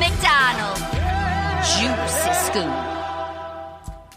McDonald. Juicy Scoop.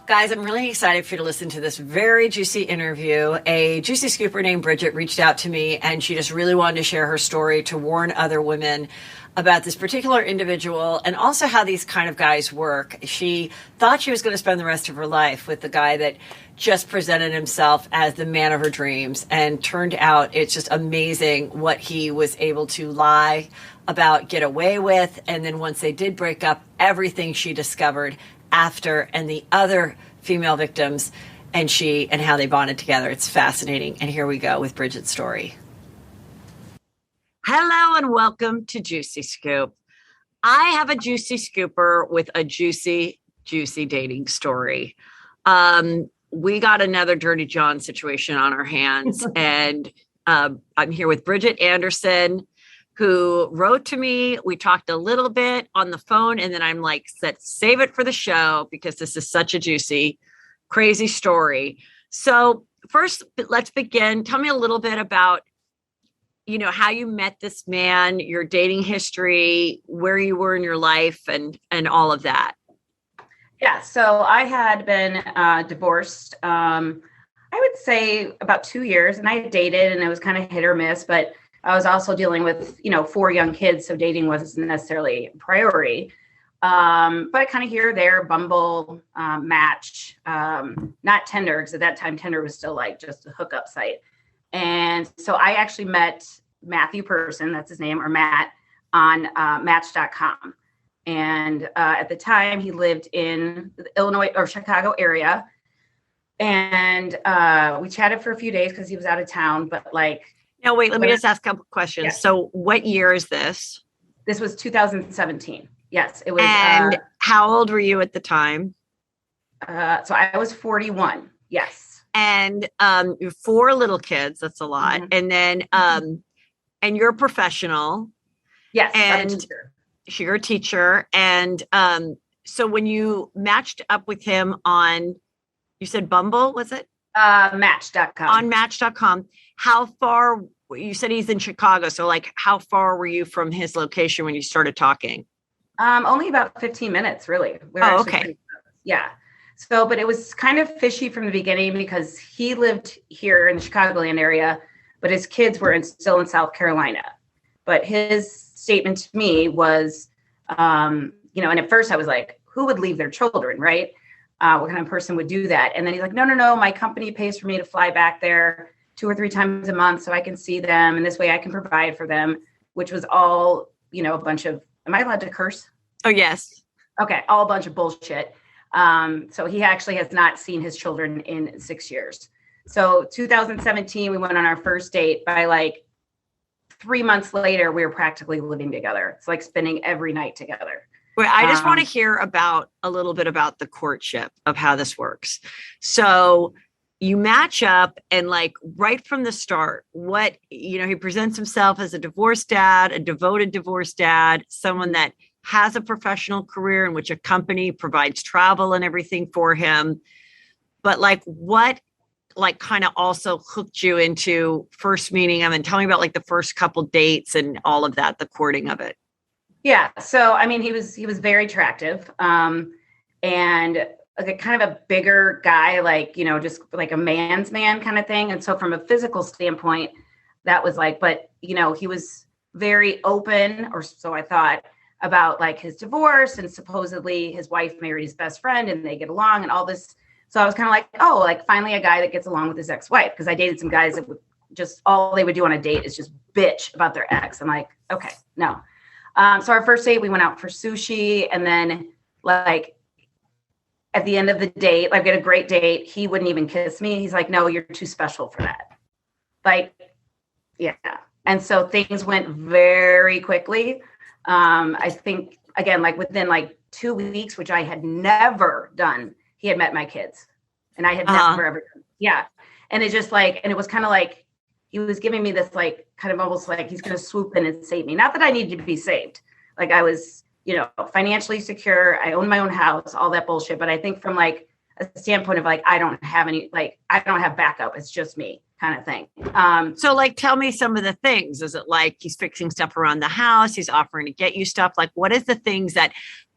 Guys, I'm really excited for you to listen to this very juicy interview. A juicy scooper named Bridget reached out to me, and she just really wanted to share her story to warn other women about this particular individual and also how these kind of guys work. She thought she was going to spend the rest of her life with the guy that just presented himself as the man of her dreams, and turned out it's just amazing what he was able to lie about, get away with, and then once they did break up, everything she discovered after, and the other female victims and she, and how they bonded together. It's fascinating. And here we go with Bridget's story. Hello and welcome to Juicy Scoop. I have a juicy scooper with a juicy dating story. We got another Dirty John situation on our hands, and I'm here with Bridget Anderson, who wrote to me. We talked a little bit on the phone, and then I'm like, save it for the show because this is such a juicy, crazy story. So first, let's begin. Tell me a little bit about, how you met this man, your dating history, where you were in your life, and all of that. Yeah, so I had been divorced, I would say about 2 years, and I dated, and it was kind of hit or miss, but I was also dealing with, 4 young kids, so dating wasn't necessarily a priority. But I kind of here or there, Bumble, Match, not Tinder, because at that time Tinder was still like just a hookup site. And so I actually met Matthew Person, that's his name, or Matt, on Match.com. And at the time he lived in the Illinois or Chicago area. And we chatted for a few days because he was out of town, but like, now, wait, let me just ask a couple questions. Yeah. So what year is this? This was 2017. Yes, it was. And how old were you at the time? So I was 41. Yes. And 4 little kids. That's a lot. Mm-hmm. And then, and you're a professional. Yes. And you're a teacher. And so when you matched up with him on, you said Bumble, was it? Match.com. On Match.com. How far, you said he's in Chicago. So like, how far were you from his location when you started talking? Only about 15 minutes, really. Okay. Yeah. So, but it was kind of fishy from the beginning because he lived here in the Chicagoland area, but his kids were still in South Carolina. But his statement to me was, and at first I was like, who would leave their children, right? What kind of person would do that? And then he's like, no, my company pays for me to fly back there 2 or 3 times a month so I can see them. And this way I can provide for them, which was all, a bunch of, am I allowed to curse? Oh, yes. Okay. All a bunch of bullshit. So he actually has not seen his children in 6 years. So 2017, we went on our first date. By like 3 months later, we were practically living together. It's like spending every night together. Well, I just want to hear a little bit about the courtship of how this works. So you match up, and like right from the start, he presents himself as a divorced dad, a devoted divorced dad, someone that has a professional career in which a company provides travel and everything for him. But like, what kind of also hooked you into first meeting him, and tell me about like the first couple dates and all of that, the courting of it. Yeah. So, I mean, he was very attractive, and like a kind of a bigger guy, like, just like a man's man kind of thing. And so from a physical standpoint, that was like, but, he was very open, or so I thought, about like his divorce, and supposedly his wife married his best friend and they get along and all this. So I was kind of like, oh, like finally a guy that gets along with his ex-wife. Because I dated some guys that would just, all they would do on a date is just bitch about their ex. I'm like, okay, no. So our first date, we went out for sushi, and then like at the end of the date, like we had a great date. He wouldn't even kiss me. He's like, no, you're too special for that. Like, yeah. And so things went very quickly. I think again, like within like 2 weeks, which I had never done, he had met my kids, and I had never ever done. Yeah. And it's just like, and it was kind of like, he was giving me this like kind of almost like he's going to swoop in and save me. Not that I needed to be saved. Like I was, financially secure. I own my own house, all that bullshit. But I think from like a standpoint of like, I don't have backup. It's just me. kind of thing. So like, tell me some of the things. Is it like he's fixing stuff around the house? He's offering to get you stuff? Like, what is the things that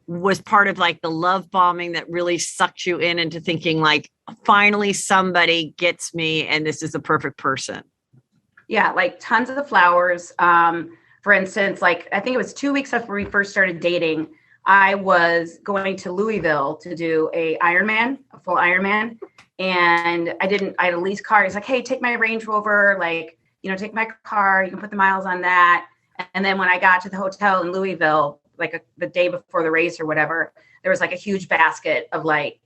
was part of like the love bombing that really sucked you in into thinking like, finally somebody gets me and this is the perfect person? Yeah, like tons of the flowers. For instance, like I think it was 2 weeks after we first started dating, I was going to Louisville to do a full Ironman. And I had a lease car. He's like, hey, take my Range Rover, like, take my car. You can put the miles on that. And then when I got to the hotel in Louisville, like the day before the race or whatever, there was like a huge basket of like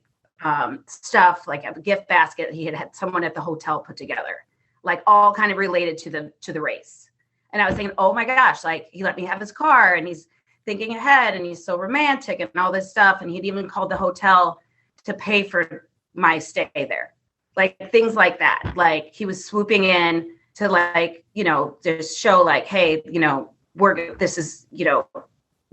stuff, like a gift basket he had someone at the hotel put together, like all kind of related to the race. And I was thinking, oh my gosh, like he let me have his car and he's thinking ahead and he's so romantic and all this stuff. And he'd even called the hotel to pay for my stay there, like things like that. Like he was swooping in to like, just show like, hey, this is,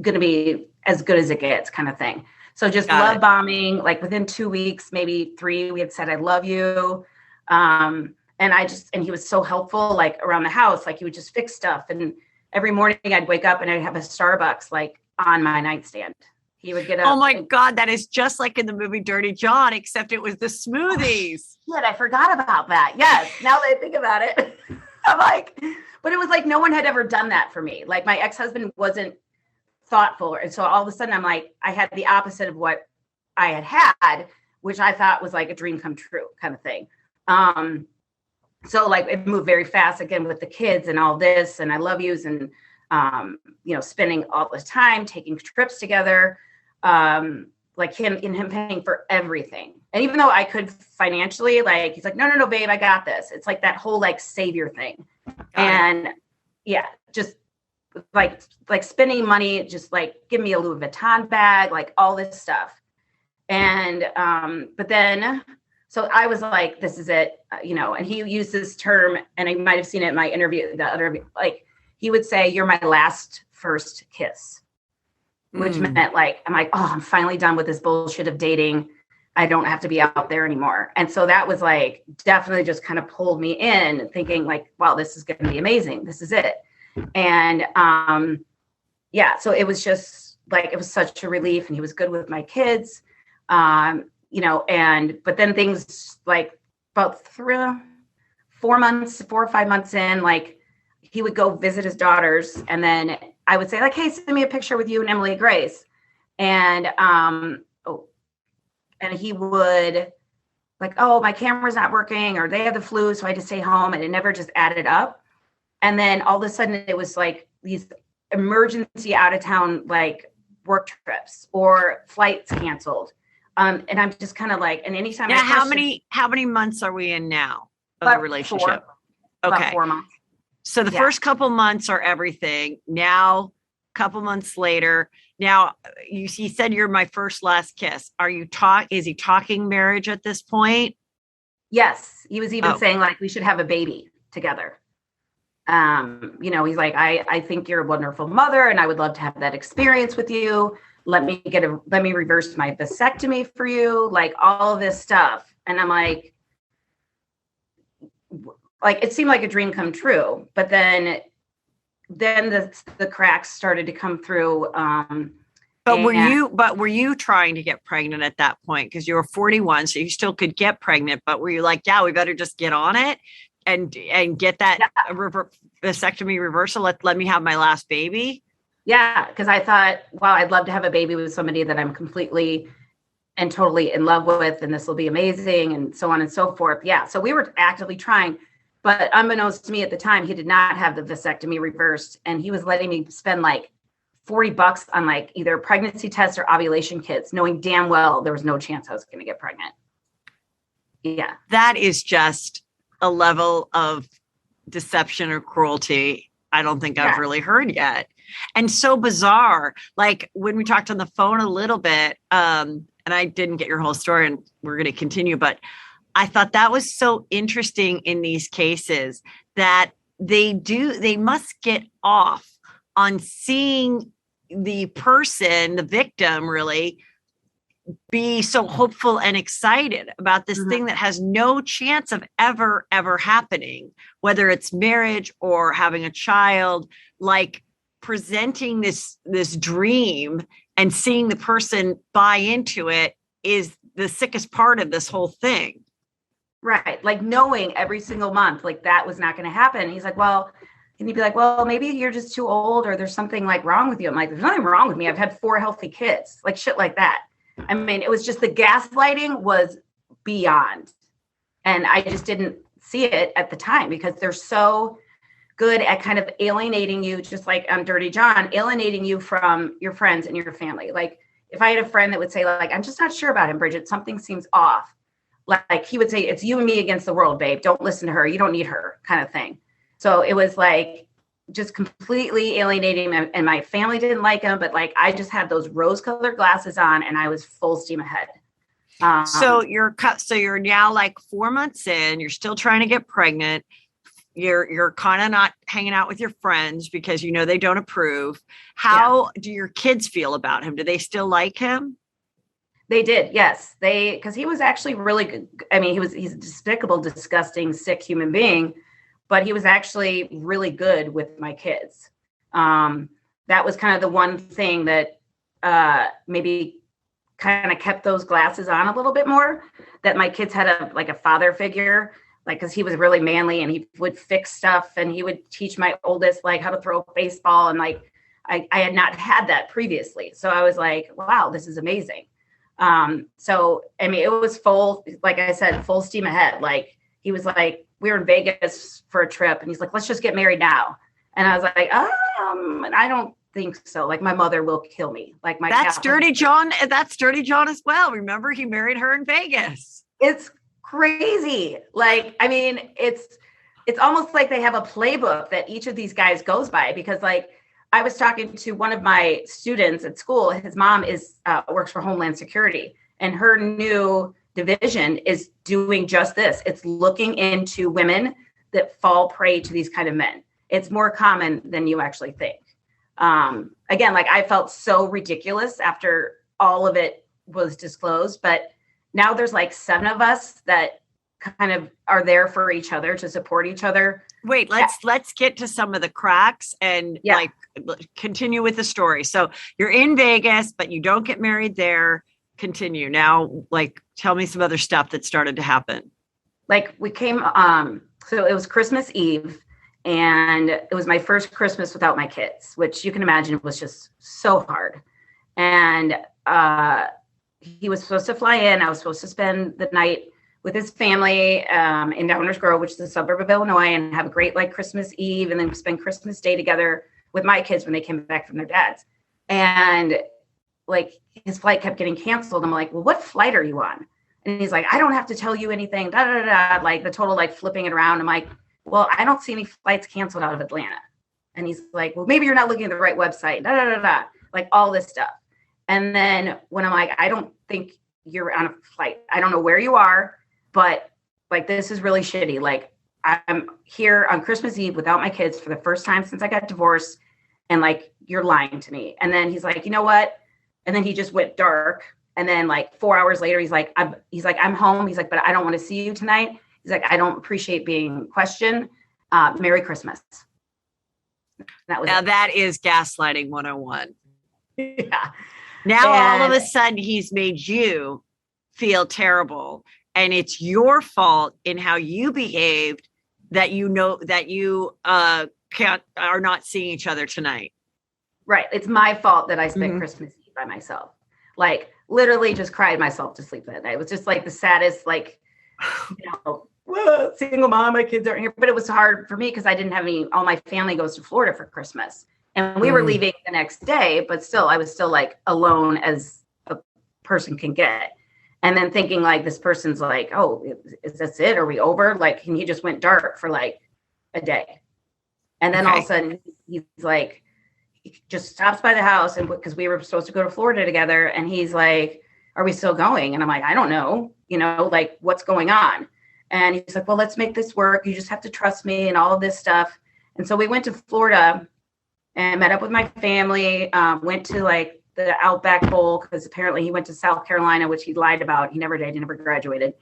going to be as good as it gets kind of thing. So just love bombing, like within 2 weeks, maybe 3, we had said, I love you. And he was so helpful, like around the house, like he would just fix stuff. And every morning I'd wake up and I'd have a Starbucks, like on my nightstand. He would get up. Oh my God, that is just like in the movie Dirty John, except it was the smoothies. Shit, I forgot about that. Yes, now that I think about it, I'm like, but it was like no one had ever done that for me. Like my ex-husband wasn't thoughtful. And so all of a sudden I'm like, I had the opposite of what I had, which I thought was like a dream come true kind of thing. So like it moved very fast again with the kids and all this, and I love yous and, spending all the time, taking trips together. Like him paying for everything. And even though I could financially, like, he's like, no, babe, I got this. It's like that whole like savior thing. Yeah, just like spending money, just like give me a Louis Vuitton bag, like all this stuff. And, but then, so I was like, this is it, and he used this term, and I might've seen it in my interview, like he would say, you're my last first kiss. Which meant like, I'm like, oh, I'm finally done with this bullshit of dating. I don't have to be out there anymore. And so that was like, definitely just kind of pulled me in thinking like, wow, this is going to be amazing. This is it. And so it was just like, it was such a relief, and he was good with my kids, but then things like about 4 or 5 months in, like he would go visit his daughters, and then I would say like, hey, send me a picture with you and Emily Grace. And, and he would like, oh, my camera's not working, or they had the flu, so I had to stay home, and it never just added up. And then all of a sudden it was like these emergency out of town, like work trips or flights canceled. And I'm just kind of like, and anytime. Yeah. How many months are we in now of the relationship? About 4 months. So the first couple months are everything. Now, couple months later, now he said you're my first last kiss. Is he talking marriage at this point? Yes. He was even saying like, we should have a baby together. He's like, I think you're a wonderful mother, and I would love to have that experience with you. Let me reverse my vasectomy for you. Like all of this stuff. And I'm like, it seemed like a dream come true, but then the cracks started to come through. But were you trying to get pregnant at that point? Because you were 41, so you still could get pregnant, but were you like, yeah, we better just get on it and get that vasectomy reversal? Let me have my last baby. Yeah. Cause I thought, wow, I'd love to have a baby with somebody that I'm completely and totally in love with, and this will be amazing, and so on and so forth. Yeah. So we were actively trying. But unbeknownst to me at the time, he did not have the vasectomy reversed, and he was letting me spend like $40 on like either pregnancy tests or ovulation kits, knowing damn well there was no chance I was going to get pregnant. Yeah. That is just a level of deception or cruelty I don't think I've really heard yet. And so bizarre. Like when we talked on the phone a little bit, and I didn't get your whole story, and we're going to continue, but I thought that was so interesting in these cases that they must get off on seeing the person, the victim really be so hopeful and excited about this thing that has no chance of ever happening, whether it's marriage or having a child, like presenting this dream and seeing the person buy into it is the sickest part of this whole thing. Right. Like knowing every single month, like that was not going to happen. And he's like, well, and he'd be like, well, maybe you're just too old or there's something like wrong with you. I'm like, there's nothing wrong with me. I've had 4 healthy kids, like shit like that. I mean, it was just the gaslighting was beyond. And I just didn't see it at the time because they're so good at kind of alienating you, just like on Dirty John, alienating you from your friends and your family. Like if I had a friend that would say like, I'm just not sure about him, Bridget, something seems off. Like he would say, it's you and me against the world, babe. Don't listen to her. You don't need her kind of thing. So it was like just completely alienating him, and my family didn't like him, but like I just had those rose-colored glasses on and I was full steam ahead. So you're now like 4 months in, you're still trying to get pregnant. You're kind of not hanging out with your friends because you know they don't approve. How do your kids feel about him? Do they still like him? They did, yes. Because he was actually really good. I mean, he's a despicable, disgusting, sick human being, but he was actually really good with my kids. That was kind of the one thing that maybe kind of kept those glasses on a little bit more, that my kids had a father figure, like, because he was really manly and he would fix stuff and he would teach my oldest like how to throw a baseball. And like, I had not had that previously. So I was like, wow, this is amazing. So, I mean, it was full, like I said, full steam ahead. Like he was like, we were in Vegas for a trip and he's like, let's just get married now. And I was like, I don't think so. Like my mother will kill me. Like that's Dirty John. That's Dirty John as well. Remember, he married her in Vegas. It's crazy. Like, I mean, it's almost like they have a playbook that each of these guys goes by, because like I was talking to one of my students at school. His mom works for Homeland Security, and her new division is doing just this. It's looking into women that fall prey to these kind of men. It's more common than you actually think. Again, like I felt so ridiculous after all of it was disclosed, but now there's like 7 of us that kind of are there for each other to support each other. Wait, let's get to some of the cracks and like continue with the story. So you're in Vegas, but you don't get married there. Continue now. Like, tell me some other stuff that started to happen. Like we came, so it was Christmas Eve, and it was my first Christmas without my kids, which you can imagine was just so hard. And he was supposed to fly in. I was supposed to spend the night with his family in Downers Grove, which is a suburb of Illinois, and have a great like Christmas Eve, and then spend Christmas Day together with my kids when they came back from their dads. And like his flight kept getting canceled. I'm like, well, what flight are you on? And he's like, I don't have to tell you anything. Da, da, da, da. Like the total like flipping it around. I'm like, well, I don't see any flights canceled out of Atlanta. And he's like, well, maybe you're not looking at the right website. Da, da, da, da. Like all this stuff. And then when I'm like, I don't think you're on a flight. I don't know where you are, but like, this is really shitty. Like I'm here on Christmas Eve without my kids for the first time since I got divorced. And like, you're lying to me. And then he's like, you know what? And then he just went dark. And then like 4 hours later, he's like, I'm home. He's like, but I don't want to see you tonight. He's like, I don't appreciate being questioned. Merry Christmas. That is gaslighting 101. Yeah. Now all of a sudden he's made you feel terrible, and it's your fault in how you behaved that you know that you are not seeing each other tonight. Right. It's my fault that I spent Christmas Eve by myself. Like literally just cried myself to sleep that night. It was just like the saddest, like, single mom, my kids aren't here. But it was hard for me because I didn't have all my family goes to Florida for Christmas. And we were leaving the next day, but still, I was still like alone as a person can get. And then thinking like, this person's like, oh, is this it? Are we over? Like, and he just went dark for like a day. And then all of a sudden he's like, he just stops by the house, and because we were supposed to go to Florida together, and he's like, are we still going? And I'm like, I don't know, like what's going on? And he's like, well, let's make this work. You just have to trust me and all of this stuff. And so we went to Florida and met up with my family, went to like the Outback Bowl because apparently he went to South Carolina, which he lied about. He never did. He never graduated.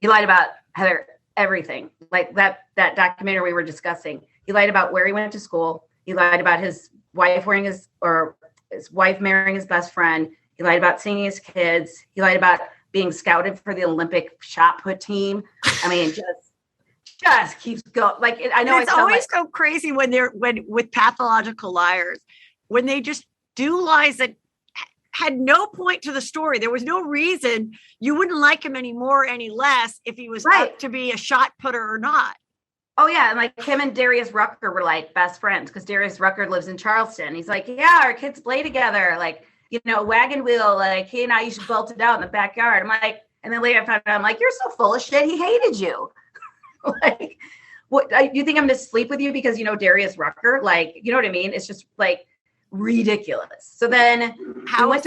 He lied about Heather everything. Like that documentary we were discussing. He lied about where he went to school. He lied about his wife his wife marrying his best friend. He lied about seeing his kids. He lied about being scouted for the Olympic shot put team. I mean, just keeps going. Like I know it's always so crazy when with pathological liars, when they just do lies that had no point to the story. There was no reason. You wouldn't like him any more, any less if he was up to be a shot putter or not. Oh yeah, and like him and Darius Rucker were like best friends because Darius Rucker lives in Charleston. He's like, yeah, our kids play together. Like, you know, wagon wheel. Like he and I used to belt it out in the backyard. I'm like, and then later I found out, I'm like, you're so full of shit. He hated you. Like, what? You think I'm going to sleep with you because you know Darius Rucker? Like, you know what I mean? It's just like ridiculous. So then how's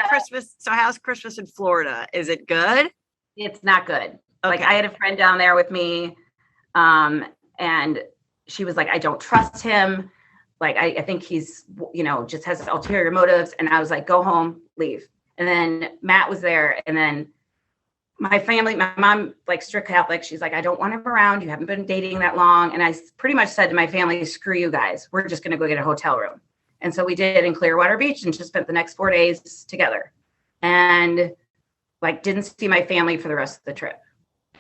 Christmas? So how's Christmas in Florida? Is it good? It's not good. Okay. Like I had a friend down there with me. And she was like, I don't trust him. Like, I think he's, you know, just has ulterior motives. And I was like, go home, leave. And then Matt was there. And then my family, my mom, like strict Catholic, she's like, I don't want him around. You haven't been dating that long. And I pretty much said to my family, screw you guys. We're just going to go get a hotel room. And so we did in Clearwater Beach and just spent the next 4 days together. And like, didn't see my family for the rest of the trip.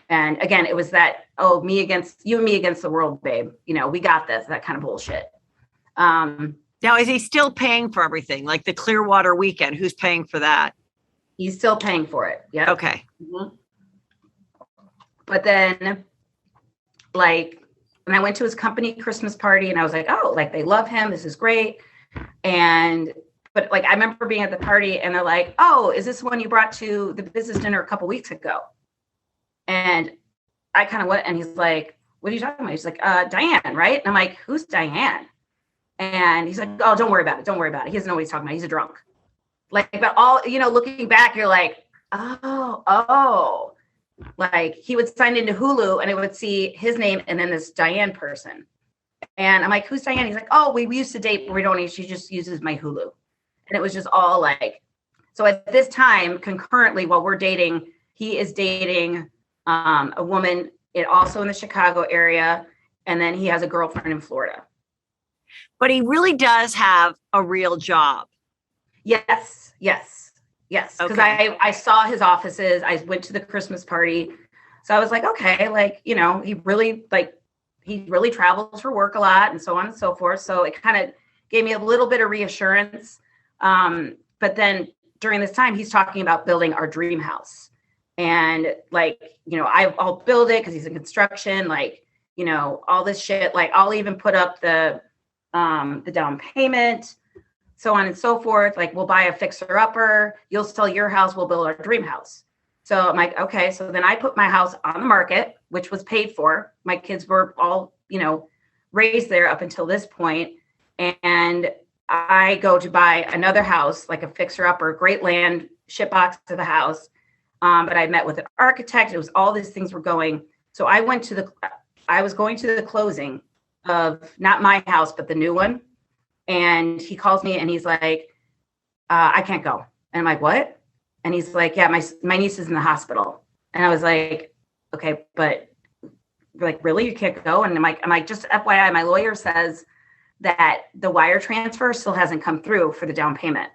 And again, it was that, me against you and me against the world, babe. You know, we got this, that kind of bullshit. Now, is he still paying for everything? Like the Clearwater weekend, who's paying for that? He's still paying for it. Yeah. Okay. Mm-hmm. But then like when I went to his company Christmas party and I was like, oh, like they love him. This is great. But like, I remember being at the party and they're like, oh, is this one you brought to the business dinner a couple weeks ago? And I kind of went, and he's like, what are you talking about? He's like, Diane, right? And I'm like, who's Diane? And he's like, oh, don't worry about it. Don't worry about it. He doesn't know what he's talking about. He's a drunk. Like, but all, you know, looking back, you're like, oh, like he would sign into Hulu and it would see his name and then this Diane person. And I'm like, who's Diane? He's like, oh, we used to date, but we don't. She just uses my Hulu. And it was just all like, so at this time, concurrently, while we're dating, he is dating a woman also in the Chicago area. And then he has a girlfriend in Florida. But he really does have a real job. Yes. Because Okay. I saw his offices. I went to the Christmas party. So I was like, okay, like, you know, he really travels for work a lot and so on and so forth. So it kind of gave me a little bit of reassurance. But then during this time, he's talking about building our dream house. And like, you know, I'll build it because he's in construction, like, you know, all this shit. Like I'll even put up the down payment, so on and so forth. Like we'll buy a fixer upper, you'll sell your house, we'll build our dream house. So I'm like, okay. So then I put my house on the market, which was paid for. My kids were all, you know, raised there up until this point. And I go to buy another house, like a fixer upper, great land, ship box to the house. But I met with an architect. It was all these things were going. So I was going to the closing of not my house, but the new one. And he calls me and he's like, I can't go. And I'm like, what? And he's like, yeah, my niece is in the hospital. And I was like, okay, but like, really, you can't go? And I'm like, just FYI, my lawyer says that the wire transfer still hasn't come through for the down payment.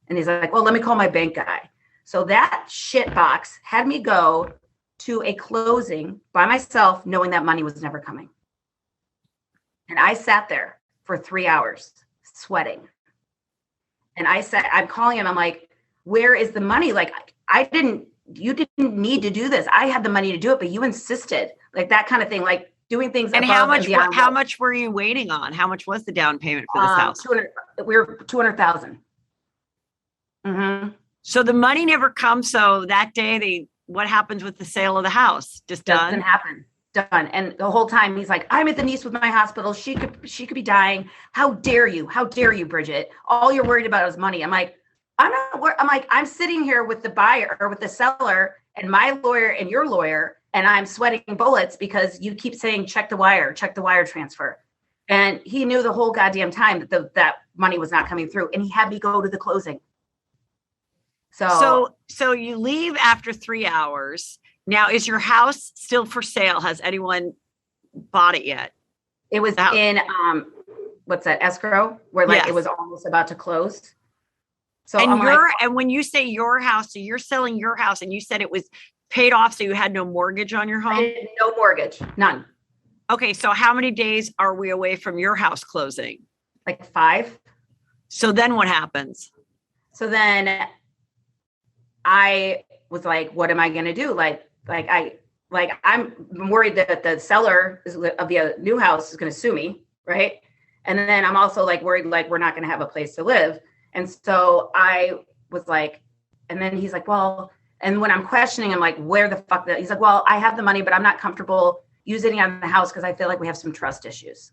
And he's like, well, let me call my bank guy. So that shit box had me go to a closing by myself, knowing that money was never coming. And I sat there for 3 hours sweating. And I'm calling him. I'm like, where is the money? Like, you didn't need to do this. I had the money to do it, but you insisted, like that kind of thing, like doing things. And how much were you waiting on? How much was the down payment for this house? We were $200,000. Mm-hmm. So the money never comes. So that day, what happens with the sale of the house? Just done? Doesn't happen. Done. And the whole time he's like, I'm at the niece with my hospital. She could be dying. How dare you? How dare you, Bridget? All you're worried about is money. I'm like, I'm sitting here with the buyer or with the seller and my lawyer and your lawyer, and I'm sweating bullets because you keep saying, check the wire transfer. And he knew the whole goddamn time that that money was not coming through. And he had me go to the closing. So you leave after 3 hours. Now, is your house still for sale? Has anyone bought it yet? It was in what's that, escrow, where like it was almost about to close. So and when you say your house, so you're selling your house, and you said it was paid off, so you had no mortgage on your home? No mortgage, none. Okay, so how many days are we away from your house closing? Like 5. So then what happens? So then I was like, what am I going to do? I'm worried that the seller of the new house is going to sue me. Right. And then I'm also like worried, like we're not going to have a place to live. And so I was like, and then he's like, well, and when I'm questioning him, like, where the fuck he's like, well, I have the money, but I'm not comfortable using it on the house because I feel like we have some trust issues.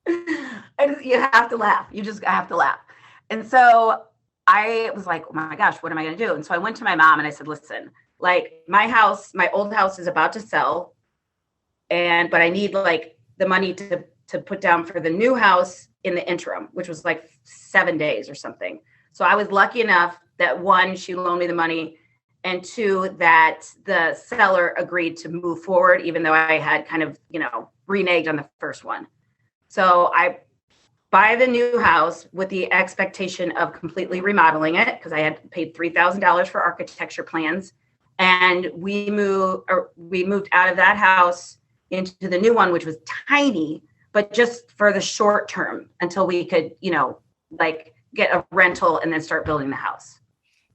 You have to laugh. I have to laugh. And so I was like, oh my gosh, what am I going to do? And so I went to my mom and I said, listen, like my old house is about to sell. But I need like the money to put down for the new house in the interim, which was like 7 days or something. So I was lucky enough that 1, she loaned me the money, and 2, that the seller agreed to move forward, even though I had kind of, reneged on the first one. So I buy the new house with the expectation of completely remodeling it because I had paid $3,000 for architecture plans. And we moved out of that house into the new one, which was tiny, but just for the short term until we could, like get a rental and then start building the house.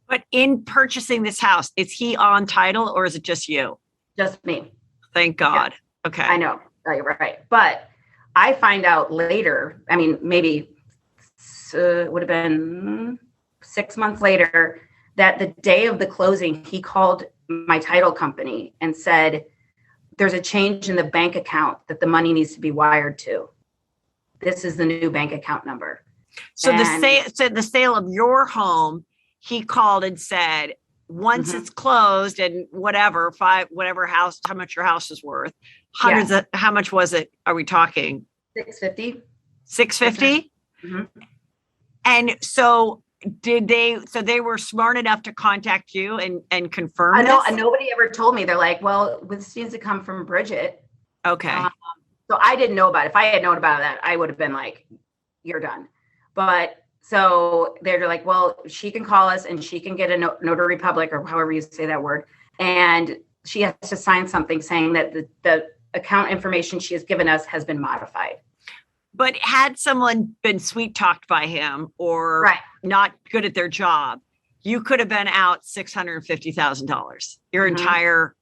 But in purchasing this house, is he on title or is it just you? Just me. Thank God. Yeah. Okay. I know. Right. But I find out later, I mean, maybe it would have been 6 months later, that the day of the closing, he called my title company and said, there's a change in the bank account that the money needs to be wired to. This is the new bank account number. So the sale of your home, he called and said, once it's closed and whatever house, how much your house is worth, how much was it? Are we talking? $650. $650? Mm-hmm. And so they were smart enough to contact you and confirm I know, this? nobody ever told me. They're like, well, this needs to come from Bridget. Okay. So I didn't know about it. If I had known about that, I would have been like, you're done. But so they're like, well, she can call us and she can get a notary public, or however you say that word. And she has to sign something saying that the account information she has given us has been modified. But had someone been sweet talked by him or not good at their job, you could have been out $650,000 your entire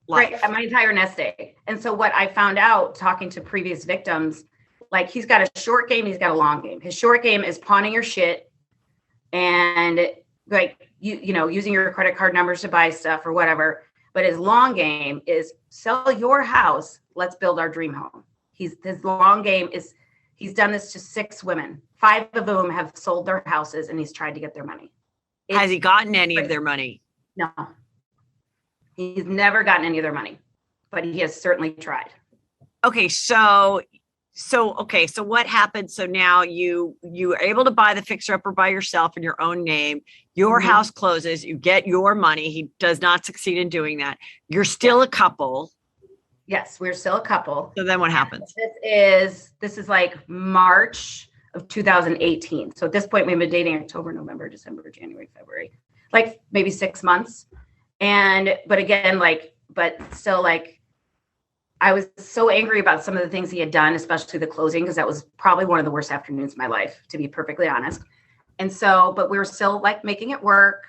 life. Right, my entire nest egg. And so what I found out talking to previous victims, like he's got a short game, he's got a long game. His short game is pawning your shit and like using your credit card numbers to buy stuff or whatever. But his long game is sell your house. Let's build our dream home. His long game is he's done this to 6 women. 5 of whom have sold their houses and he's tried to get their money. Has he gotten any of their money? No. He's never gotten any of their money, but he has certainly tried. Okay, so what happened? So now you were able to buy the fixer-upper by yourself in your own name. Your house closes, you get your money. He does not succeed in doing that. You're still a couple. Yes, we're still a couple. So then what happens? This is like March of 2018. So at this point, we've been dating October, November, December, January, February, like maybe 6 months. But still like, I was so angry about some of the things he had done, especially the closing, because that was probably one of the worst afternoons of my life, to be perfectly honest. And so, but we were still like making it work.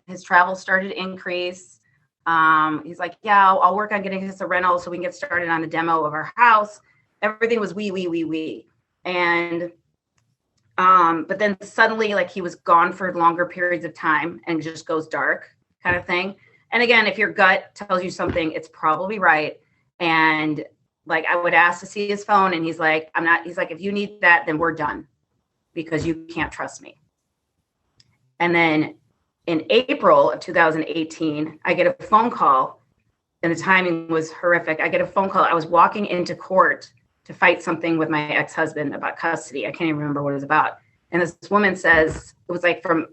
His travel started to increase. He's like, yeah, I'll work on getting us a rental so we can get started on the demo of our house. Everything was we. And, but then suddenly like he was gone for longer periods of time and just goes dark kind of thing. And again, if your gut tells you something, it's probably right. And like, I would ask to see his phone and he's like, he's like, if you need that, then we're done because you can't trust me. And then in April of 2018, I get a phone call and the timing was horrific. I get a phone call. I was walking into court to fight something with my ex-husband about custody. I can't even remember what it was about. And this woman says, it was like from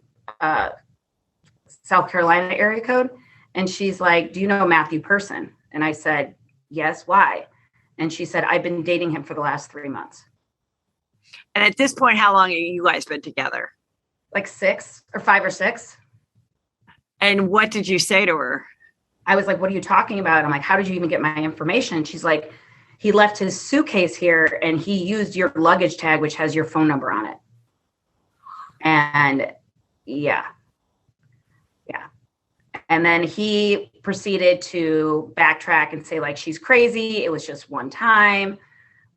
South Carolina area code. And she's like, do you know Matthew Person? And I said, yes, why? And she said, I've been dating him for the last 3 months. And at this point, how long have you guys been together? Like 6 or 5 or 6. And what did you say to her? I was like, what are you talking about? I'm like, how did you even get my information? She's like, he left his suitcase here and he used your luggage tag, which has your phone number on it. And yeah. And then he proceeded to backtrack and say like, she's crazy. It was just one time,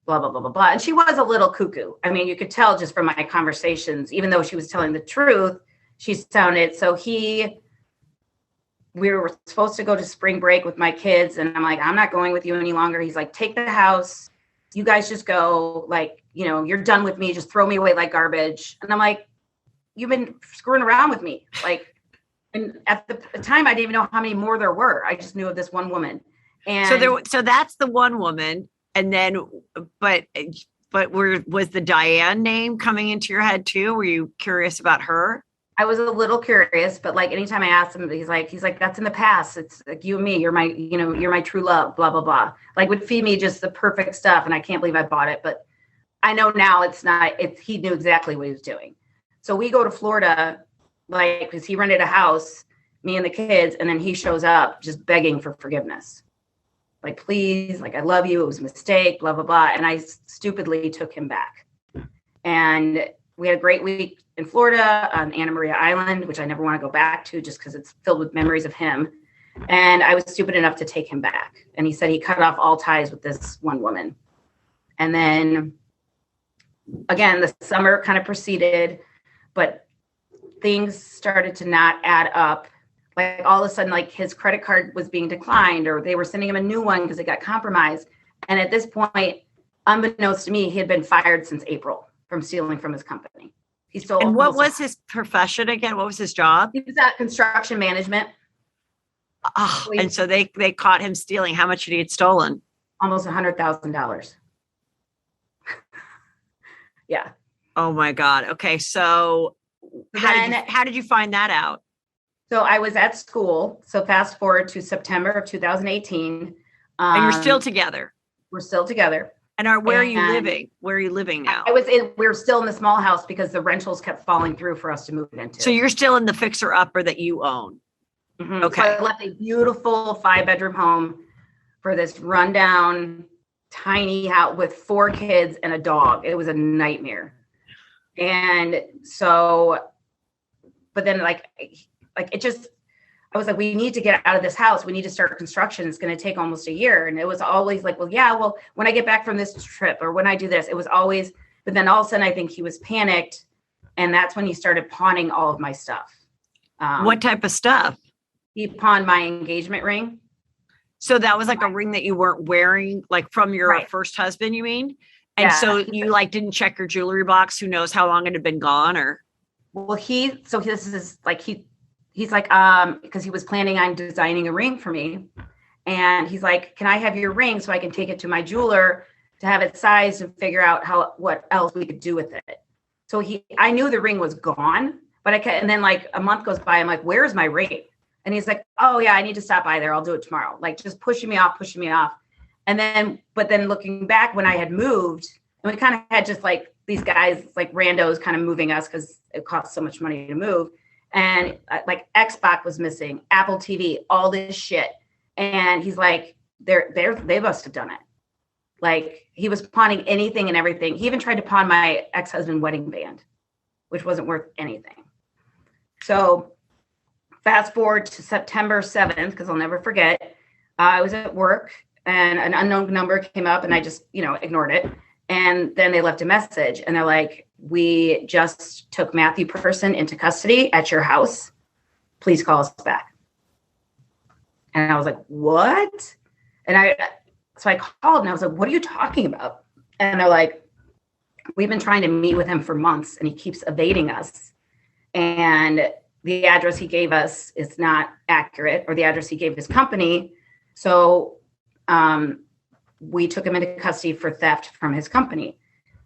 blah, blah, blah, blah, blah. And she was a little cuckoo. I mean, you could tell just from my conversations, even though she was telling the truth, she sounded, so we were supposed to go to spring break with my kids. And I'm like, I'm not going with you any longer. He's like, take the house. You guys just go, like, you know, you're done with me. Just throw me away like garbage. And I'm like, you've been screwing around with me. Like, and at the time, I didn't even know how many more there were. I just knew of this one woman. And so that's the one woman. And then, but was the Diane name coming into your head too? Were you curious about her? I was a little curious, but like anytime I asked him, he's like, that's in the past. It's like you and me, you're my true love, blah, blah, blah. Like would feed me just the perfect stuff. And I can't believe I bought it, but I know now he knew exactly what he was doing. So we go to Florida, like, cause he rented a house, me and the kids. And then he shows up just begging for forgiveness. Like, please, like, I love you. It was a mistake, blah, blah, blah. And I stupidly took him back. And we had a great week in Florida on Anna Maria Island, which I never want to go back to just because it's filled with memories of him. And I was stupid enough to take him back. And he said he cut off all ties with this one woman. And then again, the summer kind of proceeded, but things started to not add up. Like all of a sudden, like his credit card was being declined or they were sending him a new one because it got compromised. And at this point, unbeknownst to me, he had been fired since April from stealing from his company. He stole. And what was his profession again? What was his job? He was at construction management. Oh, and so they caught him stealing. How much did he get stolen? Almost $100,000. Yeah. Oh my God. Okay. So how did you find that out? So I was at school. So fast forward to September of 2018. And you're still together. We're still together. And where are you living? Where are you living now? We were still in the small house because the rentals kept falling through for us to move into. So you're still in the fixer upper that you own. Mm-hmm. Okay. So I left a beautiful 5-bedroom home for this rundown, tiny house with 4 kids and a dog. It was a nightmare. And so, but then like it just, I was like, we need to get out of this house. We need to start construction. It's going to take almost a year. And it was always like, well, when I get back from this trip or when I do this, it was always, but then all of a sudden I think he was panicked. And that's when he started pawning all of my stuff. What type of stuff? He pawned my engagement ring. So that was like a ring that you weren't wearing, like from your first husband, you mean? And so you like didn't check your jewelry box. Who knows how long it had been gone or? Well, this is like, he's like, because he was planning on designing a ring for me. And he's like, can I have your ring so I can take it to my jeweler to have it sized and figure out what else we could do with it. So I knew the ring was gone, but and then like a month goes by. I'm like, where's my ring? And he's like, oh yeah, I need to stop by there. I'll do it tomorrow. Like just pushing me off. And then, but then looking back when I had moved and we kind of had just like these guys, like randos kind of moving us because it costs so much money to move. And like Xbox was missing, Apple TV, all this shit. And he's like, they must have done it. Like he was pawning anything and everything. He even tried to pawn my ex-husband wedding band, which wasn't worth anything. So fast forward to September 7th, because I'll never forget. I was at work and an unknown number came up and I just, ignored it. And then they left a message and they're like, we just took Matthew Person into custody at your house. Please call us back. And I was like, what? So I called and I was like, what are you talking about? And they're like, we've been trying to meet with him for months and he keeps evading us. And the address he gave us is not accurate, or the address he gave his company. So we took him into custody for theft from his company.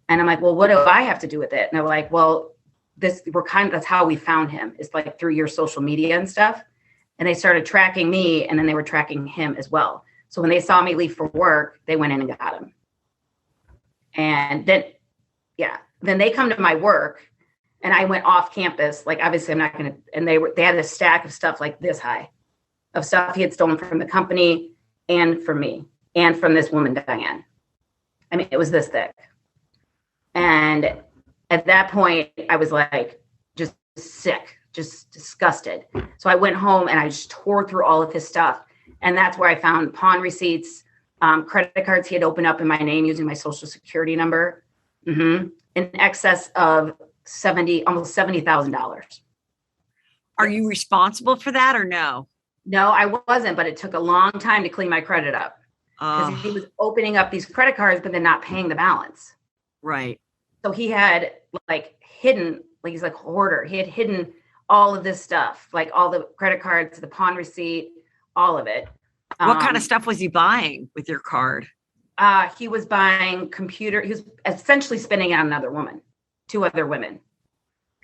And I'm like, well, what do I have to do with it? And they're like, well, that's how we found him. It's like through your social media and stuff. And they started tracking me, and then they were tracking him as well. So when they saw me leave for work, they went in and got him. And then they come to my work, and I went off campus. Like, obviously I'm not going to, and they had a stack of stuff like this high of stuff he had stolen from the company and from me and from this woman, Diane. I mean, it was this thick. And at that point I was like, just sick, just disgusted. So I went home and I just tore through all of his stuff. And that's where I found pawn receipts, credit cards he had opened up in my name using my social security number, in excess of almost $70,000. Are you responsible for that or no? No, I wasn't, but it took a long time to clean my credit up because he was opening up these credit cards, but then not paying the balance. Right. So he had like hidden, like he's like a hoarder. He had hidden all of this stuff, like all the credit cards, the pawn receipt, all of it. What kind of stuff was he buying with your card? He was buying he was essentially spending it on another woman, 2 other women.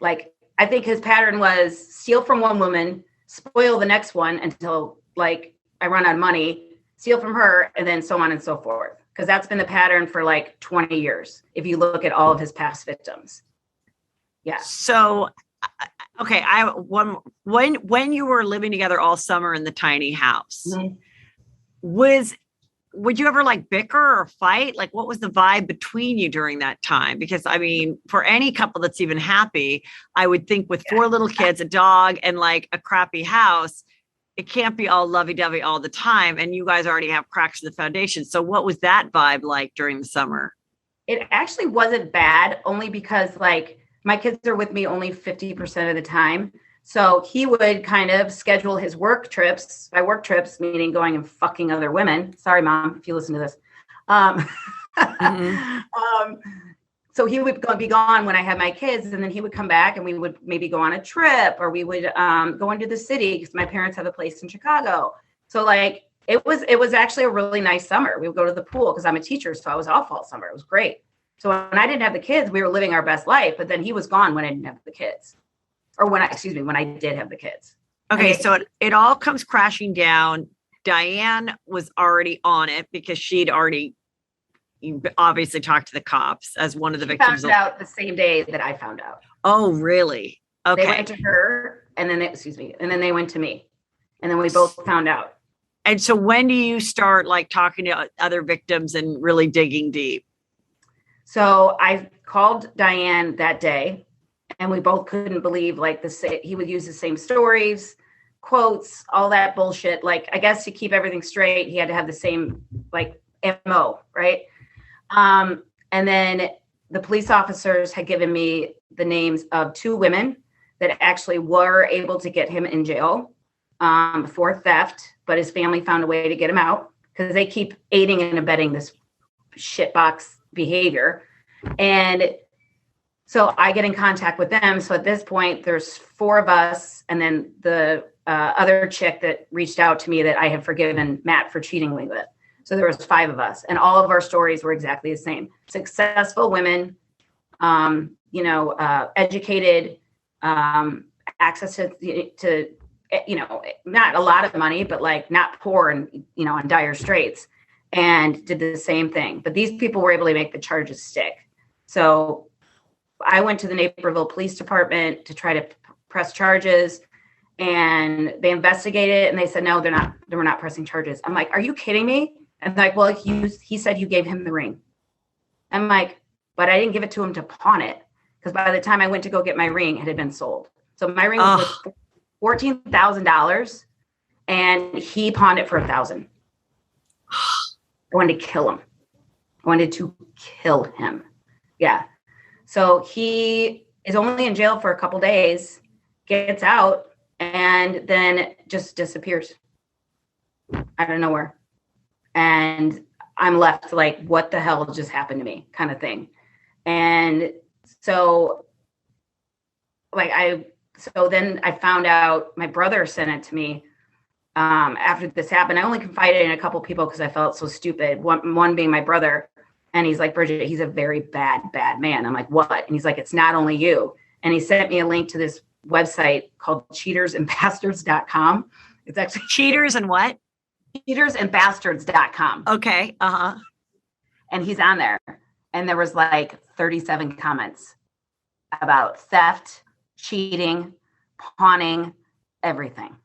Like, I think his pattern was steal from one woman, spoil the next one until like I run out of money, steal from her, and then so on and so forth. Because that's been the pattern for like 20 years. If you look at all of his past victims. Yeah. So, okay. When you were living together all summer in the tiny house, would you ever like bicker or fight? Like, what was the vibe between you during that time? Because I mean, for any couple that's even happy, I would think with 4 little kids, a dog, and like a crappy house, it can't be all lovey-dovey all the time. And you guys already have cracks in the foundation. So what was that vibe like during the summer? It actually wasn't bad, only because like my kids are with me only 50% of the time. So he would kind of schedule his work trips, by work trips, meaning going and fucking other women. Sorry, Mom, if you listen to this. So he would be gone when I had my kids, and then he would come back and we would maybe go on a trip, or we would go into the city because my parents have a place in Chicago. So like it was actually a really nice summer. We would go to the pool because I'm a teacher, so I was off all summer. It was great. So when I didn't have the kids, we were living our best life, but then he was gone when I didn't have the kids. Or when I did have the kids. Okay, so it all comes crashing down. Diane was already on it because she'd already obviously talked to the cops as one of the victims. Found out the same day that I found out. Oh, really? Okay. They went to her, and then they went to me, and then we both found out. And so when do you start like talking to other victims and really digging deep? So I called Diane that day, and we both couldn't believe like he would use the same stories, quotes, all that bullshit. Like, I guess to keep everything straight, he had to have the same like MO, right? And then the police officers had given me the names of 2 women that actually were able to get him in jail for theft, but his family found a way to get him out because they keep aiding and abetting this shitbox behavior. And so I get in contact with them. So at this point, there's 4 of us, and then the other chick that reached out to me that I had forgiven Matt for cheating me with. So there was 5 of us, and all of our stories were exactly the same. Successful women, educated, access to, not a lot of money, but like not poor and, in dire straits, and did the same thing. But these people were able to make the charges stick. So I went to the Naperville Police Department to try to press charges, and they investigated it, and they said, no, they were not pressing charges. I'm like, are you kidding me? And like, well, he said you gave him the ring. I'm like, but I didn't give it to him to pawn it, because by the time I went to go get my ring, it had been sold. So my ring was worth $14,000, and he pawned it for $1,000. I wanted to kill him. I wanted to kill him. Yeah. So he is only in jail for a couple days, gets out, and then just disappears out of nowhere. And I'm left like, what the hell just happened to me, kind of thing. And so then I found out, my brother sent it to me after this happened. I only confided in a couple people because I felt so stupid. One being my brother. And he's like, Bridget, he's a very bad man. I'm like, what? And he's like, it's not only you. and he sent me a link to this website called cheatersandbastards.com. It's actually Cheaters and what? cheatersandbastards.com. Okay. And he's on there. And there was like 37 comments about theft, cheating, pawning, everything.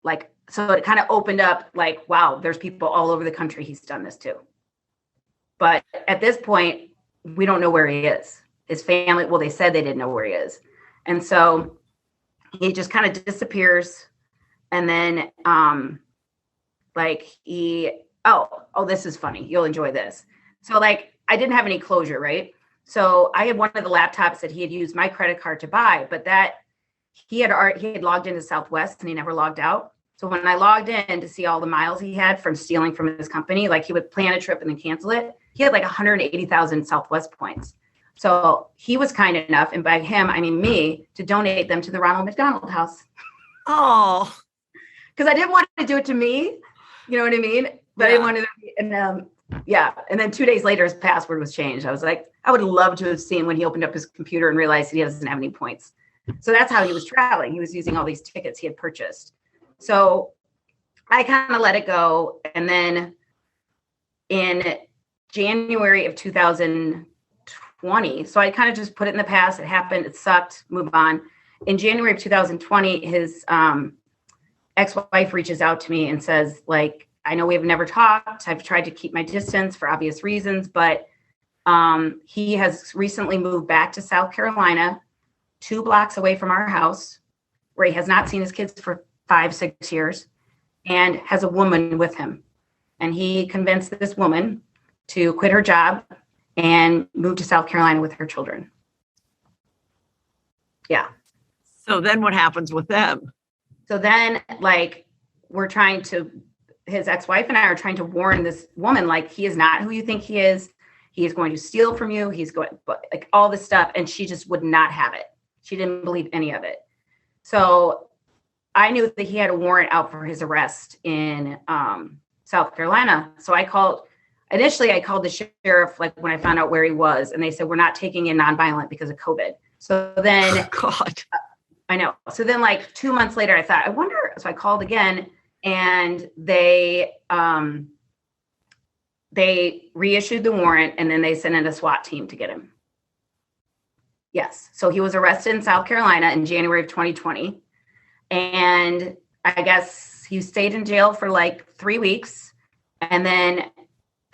Like, so it kind of opened up like, wow, there's people all over the country he's done this to. But at this point, we don't know where he is. His family, well, they said they didn't know where he is. And so he just kind of disappears. And then this is funny. You'll enjoy this. So like, I didn't have any closure, right? So I had one of the laptops that he had used my credit card to buy, but that he had logged into Southwest and he never logged out. So when I logged in to see all the miles he had from stealing from his company, like he would plan a trip and then cancel it. He had like 180,000 Southwest points. So he was kind enough, and by him, I mean me, to donate them to the Ronald McDonald House. Oh, because I didn't want to do it to me. You know what I mean? But I didn't want to, and then 2 days later, his password was changed. I was like, I would love to have seen when he opened up his computer and realized he doesn't have any points. So that's how he was traveling. He was using all these tickets he had purchased. So I kind of let it go. And then in January of 2020, so I kind of just put it in the past. It happened. It sucked. Move on. In January of 2020, his ex-wife reaches out to me and says, like, I know we've never talked. I've tried to keep my distance for obvious reasons, but he has recently moved back to South Carolina, 2 blocks away from our house, where he has not seen his kids for 5-6 years, and has a woman with him. And he convinced this woman to quit her job and move to South Carolina with her children. Yeah. So then what happens with them? So then, like, his ex-wife and I are trying to warn this woman, like, he is not who you think he is. He is going to steal from you. He's going, like, all this stuff. And she just would not have it. She didn't believe any of it. So I knew that he had a warrant out for his arrest in South Carolina. So I called the sheriff, like, when I found out where he was, and they said, we're not taking in nonviolent because of COVID. So then, God, I know. So then, like, 2 months later, I thought, I wonder. So I called again, and they reissued the warrant, and then they sent in a SWAT team to get him. Yes. So he was arrested in South Carolina in January of 2020. And I guess he stayed in jail for like 3 weeks. And then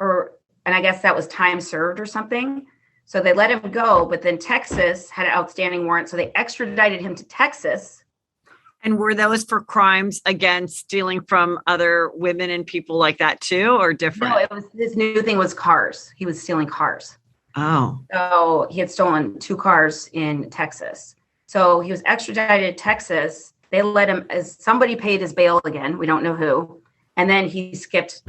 I guess that was time served or something. So they let him go. But then Texas had an outstanding warrant. So they extradited him to Texas. And were those for crimes against stealing from other women and people like that too, or different? No, his new thing was cars. He was stealing cars. Oh. So he had stolen 2 cars in Texas. So he was extradited to Texas. They let him, as somebody paid his bail again. We don't know who. And then he skipped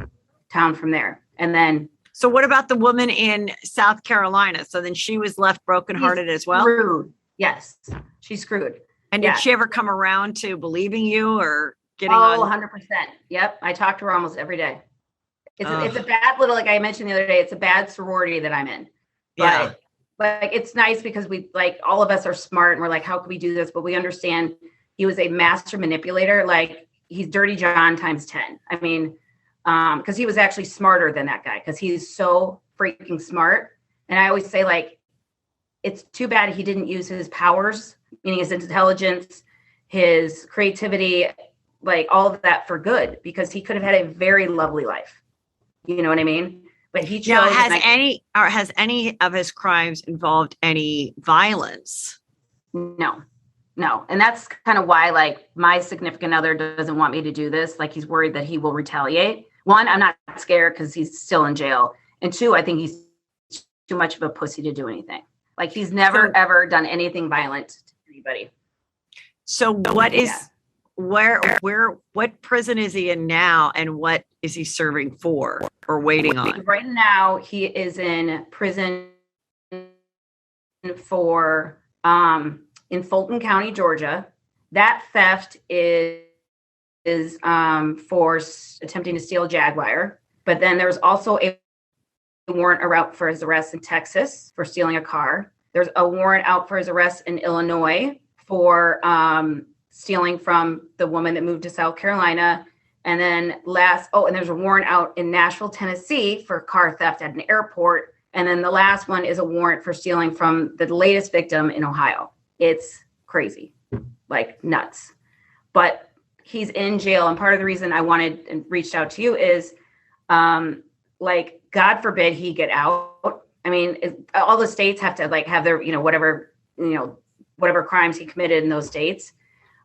town from there. And then. So what about the woman in South Carolina? So then she was left brokenhearted as well? Screwed. Yes. She's screwed. And did she ever come around to believing you or getting on? 100%. Yep. I talk to her almost every day. It's a bad little, like I mentioned the other day, it's a bad sorority that I'm in. But like, it's nice because we, like, all of us are smart and we're like, how can we do this? But we understand he was a master manipulator. Like, he's Dirty John times 10. I mean, because he was actually smarter than that guy, because he's so freaking smart. And I always say, like, it's too bad he didn't use his powers, meaning his intelligence, his creativity, like all of that for good, because he could have had a very lovely life. You know what I mean? But he chose. Now, has any of his crimes involved any violence? No. And that's kind of why, like, my significant other doesn't want me to do this. Like, he's worried that he will retaliate. 1, I'm not scared because he's still in jail. And 2, I think he's too much of a pussy to do anything. Like, he's never, ever done anything violent to anybody. So what prison is he in now, and what is he serving for or waiting on? Right now, he is in prison for, in Fulton County, Georgia. That theft is for attempting to steal a Jaguar. But then there's also a warrant out for his arrest in Texas for stealing a car. There's a warrant out for his arrest in Illinois for stealing from the woman that moved to South Carolina. And then and there's a warrant out in Nashville, Tennessee for car theft at an airport. And then the last one is a warrant for stealing from the latest victim in Ohio. It's crazy, like nuts. But he's in jail. And part of the reason I wanted and reached out to you is like, God forbid he get out. I mean, all the states have to like have their, whatever crimes he committed in those states.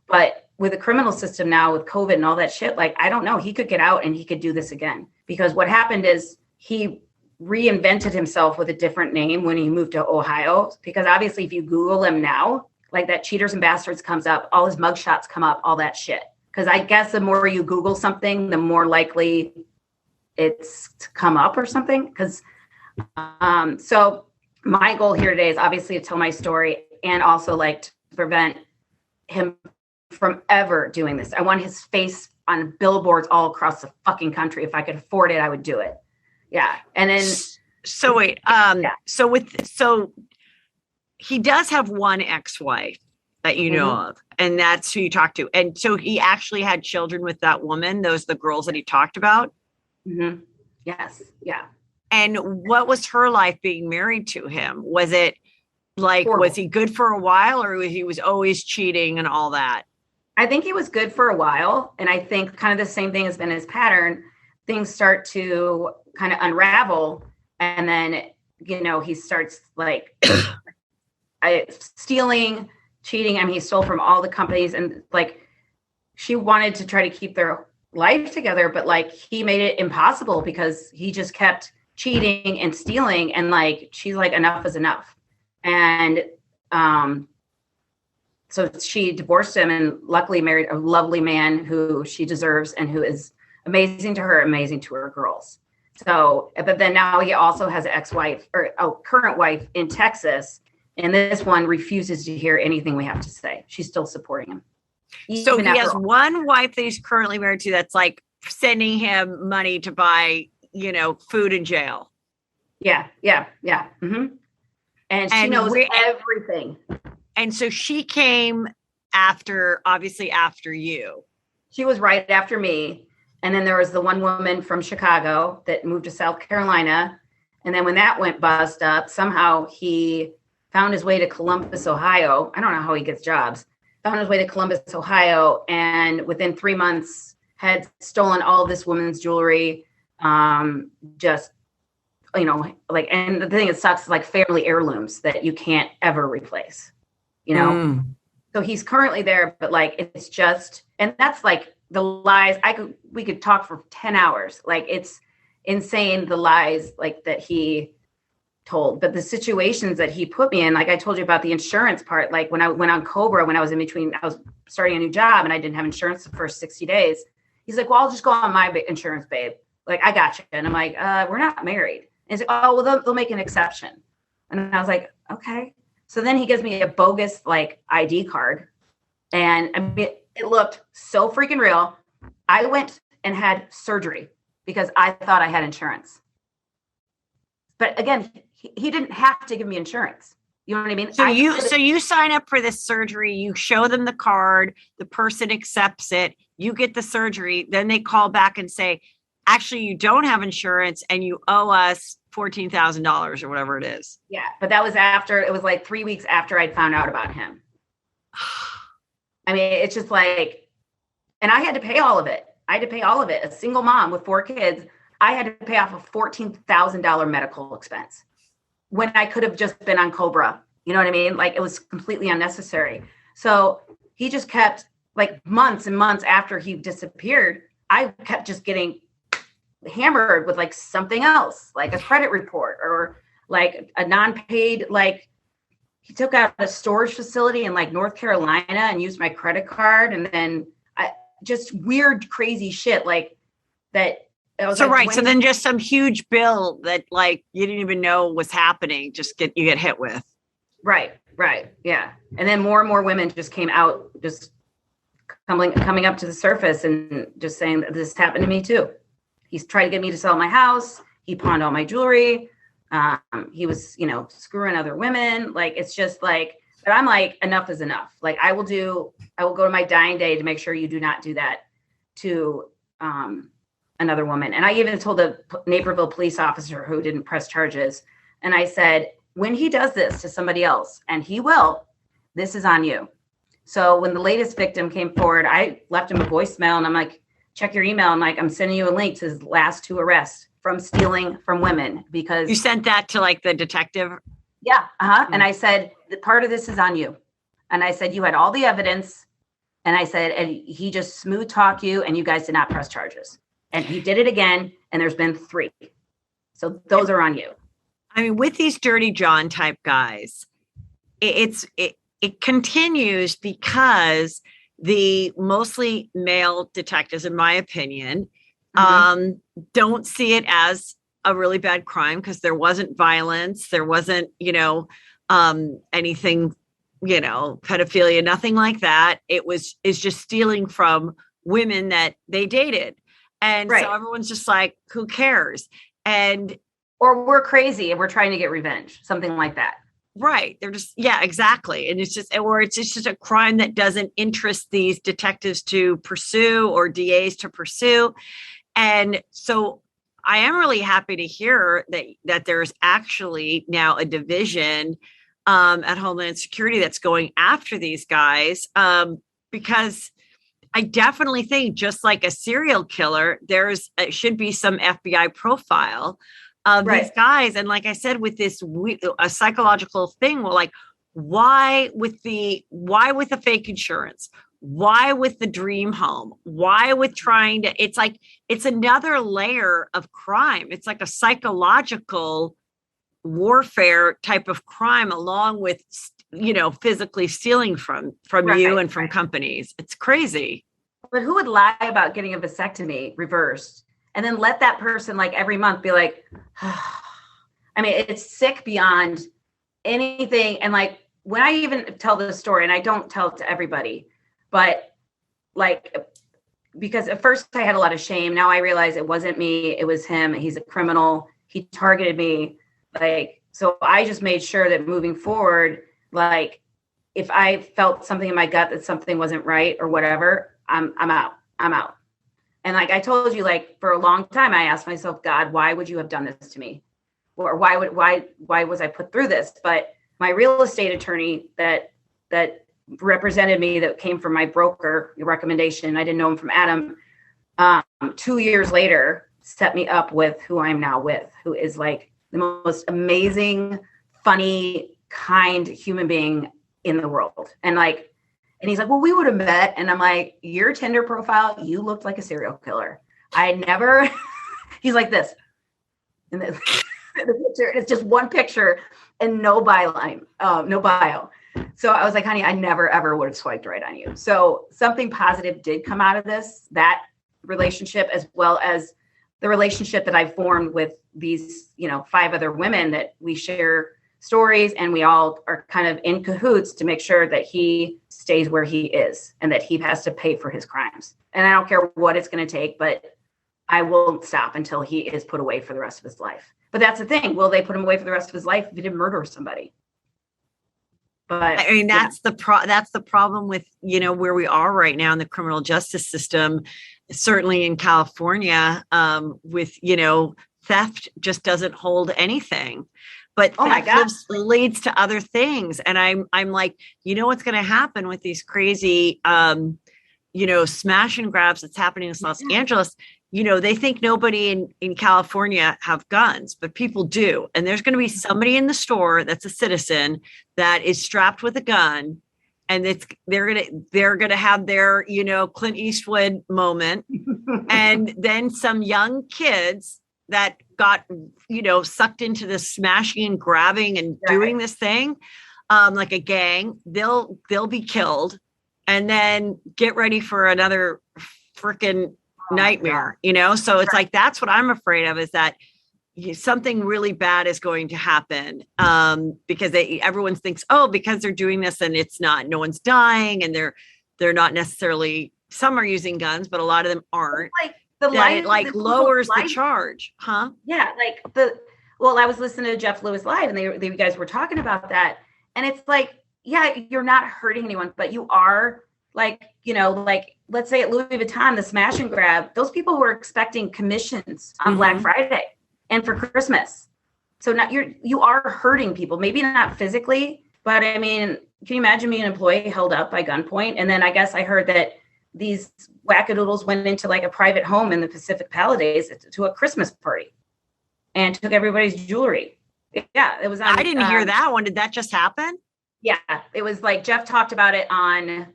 But with the criminal system now with COVID and all that shit, like, I don't know, he could get out and he could do this again. Because what happened is he reinvented himself with a different name when he moved to Ohio. Because obviously if you Google him now, like that Cheaters and Bastards comes up, all his mugshots come up, all that shit. Because I guess the more you Google something, the more likely it's to come up or something. Because so my goal here today is obviously to tell my story and also like to prevent him from ever doing this. I want his face on billboards all across the fucking country. If I could afford it, I would do it. Yeah. And then so wait, yeah. so he does have one ex-wife that you know of, and that's who you talked to. And so he actually had children with that woman, the girls that he talked about. Mm-hmm. Yes. Yeah. And what was her life being married to him? Was it like, horrible. Was he good for a while, or he was always cheating and all that? I think he was good for a while. And I think kind of the same thing has been his pattern. Things start to kind of unravel. And then, he starts like stealing, cheating. I mean, he stole from all the companies, and like she wanted to try to keep their life together, but like he made it impossible because he just kept cheating and stealing. And like, she's like, enough is enough. And, so she divorced him and luckily married a lovely man who she deserves and who is amazing to her, amazing to her girls. So, but then now he also has an ex-wife or a current wife in Texas. And this one refuses to hear anything we have to say. She's still supporting him. So he has one wife that he's currently married to that's like sending him money to buy, food in jail. Yeah. Mm-hmm. And she knows everything. And so she came obviously after you. She was right after me. And then there was the one woman from Chicago that moved to South Carolina. And then when that went bust up, somehow he found his way to Columbus, Ohio. I don't know how he gets jobs. Found his way to Columbus, Ohio. And within 3 months had stolen all of this woman's jewelry. And the thing that sucks is like family heirlooms that you can't ever replace. So he's currently there, but like, it's just, and that's like the lies. We could talk for 10 hours. Like, it's insane. The lies like that he told, but the situations that he put me in, like I told you about the insurance part. Like when I went on Cobra, when I was starting a new job and I didn't have insurance the first 60 days, he's like, well, I'll just go on my insurance, babe. Like, I got you. And I'm like, we're not married. And he's like, oh, well, they'll make an exception. And I was like, okay. So then he gives me a bogus like ID card. And I mean, it looked so freaking real. I went and had surgery because I thought I had insurance. But again, he didn't have to give me insurance. You know what I mean? So you sign up for this surgery, you show them the card, the person accepts it, you get the surgery, then they call back and say, actually, you don't have insurance and you owe us $14,000 or whatever it is. Yeah. But that was it was like 3 weeks after I'd found out about him. I mean, it's just like, and I had to pay all of it. A single mom with 4 kids. I had to pay off a $14,000 medical expense when I could have just been on Cobra. You know what I mean? Like, it was completely unnecessary. So he just kept, like, months and months after he disappeared, I kept just getting hammered with like something else, like a credit report or like a non-paid, like he took out a storage facility in like North Carolina and used my credit card. And then just weird, crazy shit like that. So right. So then just some huge bill that like you didn't even know was happening. You get hit with. Right. Yeah. And then more and more women just came out, just coming up to the surface and just saying that this happened to me too. He's tried to get me to sell my house. He pawned all my jewelry. He was, screwing other women. Like, it's just like, but I'm like, enough is enough. Like, I will go to my dying day to make sure you do not do that to another woman. And I even told a Naperville police officer who didn't press charges. And I said, when he does this to somebody else, and he will, this is on you. So when the latest victim came forward, I left him a voicemail, and I'm like, check your email. I'm like, I'm sending you a link to his last 2 arrests from stealing from women, because you sent that to like the detective. Yeah. And I said, the part of this is on you. And I said, you had all the evidence. And I said, and he just smooth talk you, and you guys did not press charges. And he did it again. And there's been 3. So those are on you. I mean, with these Dirty John type guys, it continues because the mostly male detectives, in my opinion, don't see it as a really bad crime, because there wasn't violence. There wasn't, anything, pedophilia, nothing like that. It's just stealing from women that they dated. And so everyone's just like, who cares? Or we're crazy and we're trying to get revenge, something like that. Right. They're just, yeah, exactly. And it's just a crime that doesn't interest these detectives to pursue or DAs to pursue. And so I am really happy to hear that there's actually now a division at Homeland Security that's going after these guys, because I definitely think, just like a serial killer, should be some FBI profile of these guys. And like I said, with this a psychological thing, well, like, why with the fake insurance? Why with the dream home? Why with trying to, it's another layer of crime. It's like a psychological warfare type of crime, along with, physically stealing from you and from companies. It's crazy. But who would lie about getting a vasectomy reversed and then let that person, like, every month be like, I mean, it's sick beyond anything. And like, when I even tell this story, and I don't tell it to everybody, but like, because at first I had a lot of shame. Now I realize it wasn't me. It was him. He's a criminal. He targeted me. Like, so I just made sure that moving forward, like, if I felt something in my gut that something wasn't right or whatever, I'm out. And like I told you, like, for a long time, I asked myself, God, why would you have done this to me? Or why was I put through this? But my real estate attorney that represented me, that came from my broker recommendation, I didn't know him from Adam, 2 years later, set me up with who I'm now with, who is like the most amazing, funny, kind human being in the world. And he's like, well, we would have met. And I'm like, your Tinder profile, you looked like a serial killer. He's like this. And the picture, it's just one picture and no byline, no bio. So I was like, honey, I never, ever would have swiped right on you. So something positive did come out of this, that relationship, as well as the relationship that I formed with these, 5 other women that we share stories, and we all are kind of in cahoots to make sure that he stays where he is and that he has to pay for his crimes. And I don't care what it's going to take, but I won't stop until he is put away for the rest of his life. But that's the thing. Will they put him away for the rest of his life if he didn't murder somebody? But I mean, that's the problem with, where we are right now in the criminal justice system, certainly in California, with, theft just doesn't hold anything. But theft leads to other things. And I'm like, what's going to happen with these crazy, smash and grabs that's happening in Los Angeles? They think nobody in California have guns, but people do. And there's going to be somebody in the store that's a citizen that is strapped with a gun, and they're going to have their, Clint Eastwood moment. And then some young kids that got, sucked into this smashing and grabbing and doing this thing, like a gang, they'll be killed, and then get ready for another freaking nightmare, So it's like, that's what I'm afraid of, is that something really bad is going to happen, because everyone thinks, because they're doing this, and it's not, no one's dying, and they're not necessarily, some are using guns, but a lot of them aren't. Like the life, it lowers the charge, huh? Yeah, Well, I was listening to Jeff Lewis Live, and they you guys were talking about that. And it's like, yeah, you're not hurting anyone, but you are, like, like, let's say at Louis Vuitton, the smash and grab, those people were expecting commissions on Black Friday and for Christmas. So now you are hurting people, maybe not physically, but I mean, can you imagine being an employee held up by gunpoint? And then I guess I heard that these wackadoodles went into like a private home in the Pacific Palisades to a Christmas party and took everybody's jewelry. Yeah, it was on. I didn't hear that one. Did that just happen? Yeah, it was like Jeff talked about it on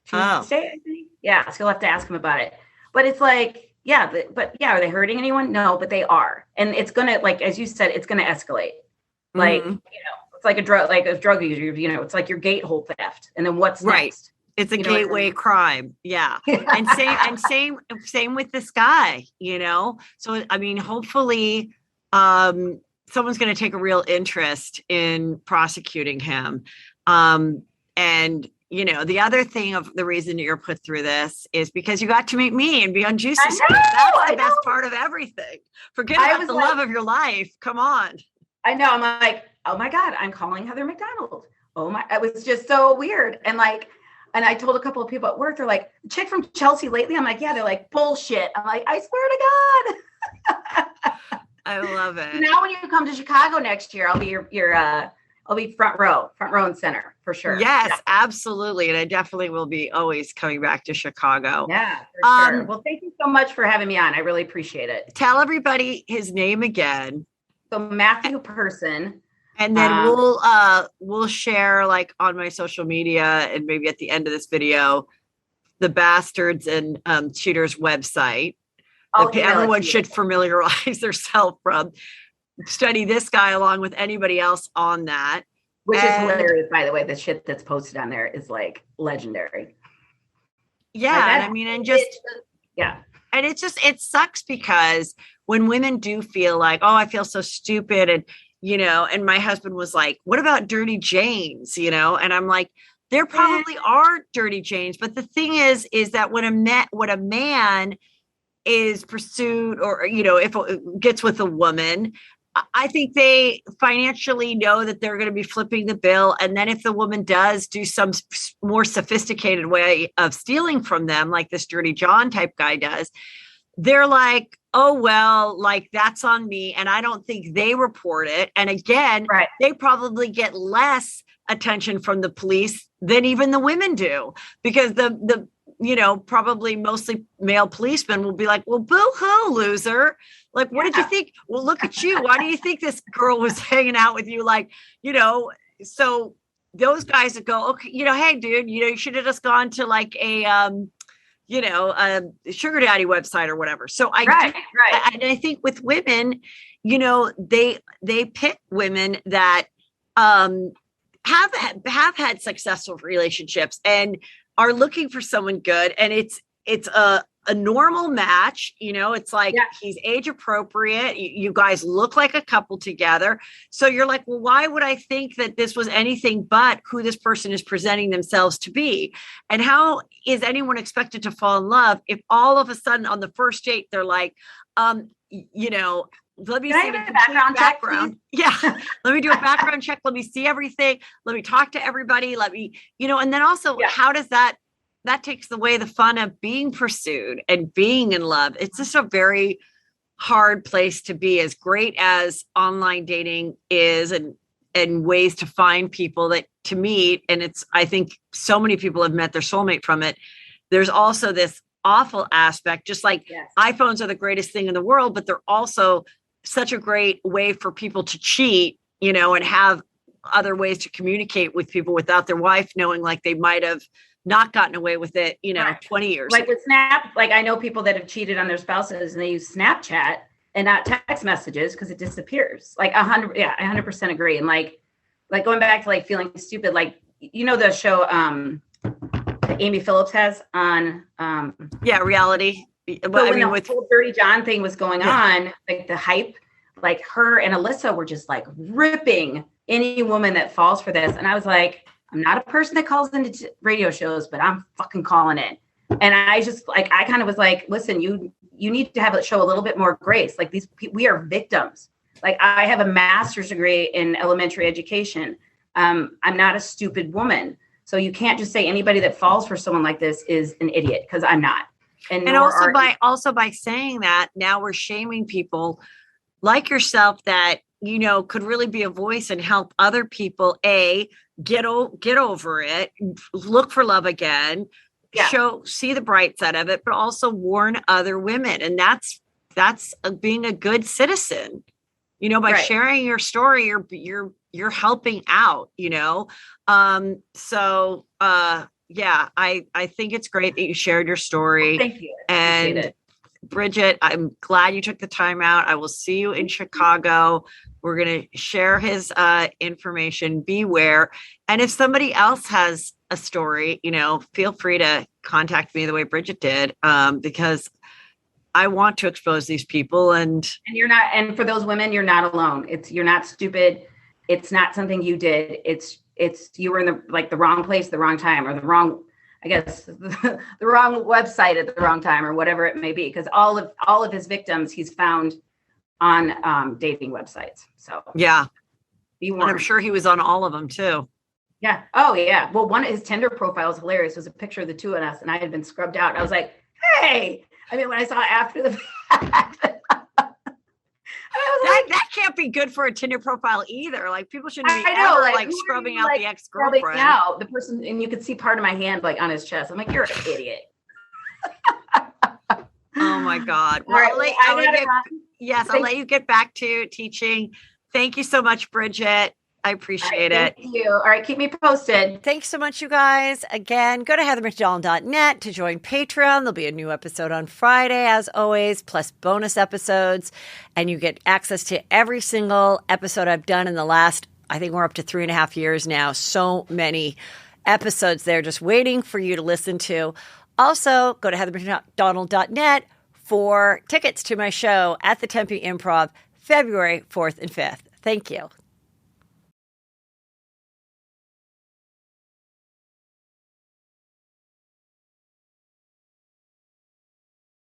Tuesday, I think. Yeah, so you'll have to ask him about it. But it's like, are they hurting anyone? No, but they are. And it's going to, like, as you said, it's going to escalate. Like, it's like a drug user, it's like your gate hole theft. And then what's next? It's a gateway crime. Yeah. And same with this guy, So, I mean, hopefully someone's going to take a real interest in prosecuting him. And, the other thing of the reason you're put through this is because you got to meet me and be on Juicy Scoop. That's the best part of everything. Forget about the love of your life. Come on. I know. I'm like, oh my God, I'm calling Heather McDonald. Oh my, it was just so weird. And I told a couple of people at work, they're like, chick from Chelsea lately. I'm like, yeah, they're like, bullshit. I'm like, I swear to God. I love it. Now when you come to Chicago next year, I'll be I'll be front row and center for sure. Yes, absolutely. And I definitely will be always coming back to Chicago. Yeah, for sure. Well, thank you so much for having me on. I really appreciate it. Tell everybody his name again. So Matthew Person. And then we'll share like on my social media and maybe at the end of this video, the Bastards and Cheaters website. Everyone should familiarize themselves from. Study this guy along with anybody else on that. Which is hilarious, by the way. The shit that's posted on there is like legendary. Yeah. And it sucks because when women do feel like, oh, I feel so stupid. And, and my husband was like, what about Dirty Janes? And I'm like, there probably are Dirty Janes. But the thing is that when a man is pursued or, if it gets with a woman, I think they financially know that they're going to be flipping the bill. And then if the woman does do some more sophisticated way of stealing from them, like this Dirty John type guy does, they're like, oh, well, like that's on me. And I don't think they report it. And again, they probably get less attention from the police than even the women do, because the probably mostly male policemen will be like, well, boo-hoo, loser. Like, what did you think? Well, look at you. Why do you think this girl was hanging out with you? Like, so those guys that go, okay, hey, dude, you should have just gone to like a sugar daddy website or whatever. So and I think with women, they pick women that have had successful relationships and are looking for someone good. And it's a normal match. It's like he's age appropriate. You guys look like a couple together. So you're like, well, why would I think that this was anything but who this person is presenting themselves to be? And how is anyone expected to fall in love if all of a sudden on the first date, they're like, let me see the background check. Yeah. Let me do a background check. Let me see everything. Let me talk to everybody. Let me, and then also how does that takes away the fun of being pursued and being in love. It's just a very hard place to be, as great as online dating is and ways to find people that to meet. And I think so many people have met their soulmate from it. There's also this awful aspect, just like iPhones are the greatest thing in the world, but they're also such a great way for people to cheat, and have other ways to communicate with people without their wife knowing, like they might have not gotten away with it, 20 years. Like with Snap, like I know people that have cheated on their spouses and they use Snapchat and not text messages because it disappears. Like 100% agree. And like going back to like feeling stupid, like, the show that Amy Phillips has on reality. But when the whole Dirty John thing was going on, like the hype, like her and Alyssa were just like ripping any woman that falls for this. And I was like, I'm not a person that calls into radio shows, but I'm fucking calling in. And I just like, I kind of was like, listen, you need to have it show a little bit more grace. Like we are victims. Like, I have a master's degree in elementary education. I'm not a stupid woman. So you can't just say anybody that falls for someone like this is an idiot, because I'm not. And also by saying that, now we're shaming people like yourself that, you know, could really be a voice and help other people, get over it, look for love again, see the bright side of it, but also warn other women. And that's being a good citizen, you know, by sharing your story, you're helping out, you know? Yeah, I think it's great that you shared your story. Well, thank you. And it. Bridget, I'm glad you took the time out. I will see you in Chicago. We're going to share his information. Beware. And if somebody else has a story, you know, feel free to contact me the way Bridget did, because I want to expose these people. And you're not, and for those women, you're not alone. You're not stupid. It's not something you did. It's you were in the wrong place, the wrong time, or the wrong website at the wrong time, or whatever it may be. Because all of his victims he's found on dating websites. So yeah, and I'm sure he was on all of them too. Yeah. Oh yeah. Well, one of his Tinder profiles hilarious. It was a picture of the two of us, and I had been scrubbed out. I was like, hey. I mean, when I saw after the fact. That can't be good for a Tinder profile either. Like, people shouldn't be scrubbing out the ex-girlfriend. Out the person, and you could see part of my hand like on his chest. I'm like, you're an idiot. Oh my God. Well, All right, I'll let you get back to teaching. Thank you so much, Bridget. I appreciate it. Thank you. All right, keep me posted. Thanks so much, you guys. Again, go to heathermcdonald.net to join Patreon. There'll be a new episode on Friday, as always, plus bonus episodes. And you get access to every single episode I've done in the last, I think we're up to 3.5 years now. So many episodes there just waiting for you to listen to. Also, go to heathermcdonald.net for tickets to my show at the Tempe Improv, February 4th and 5th. Thank you.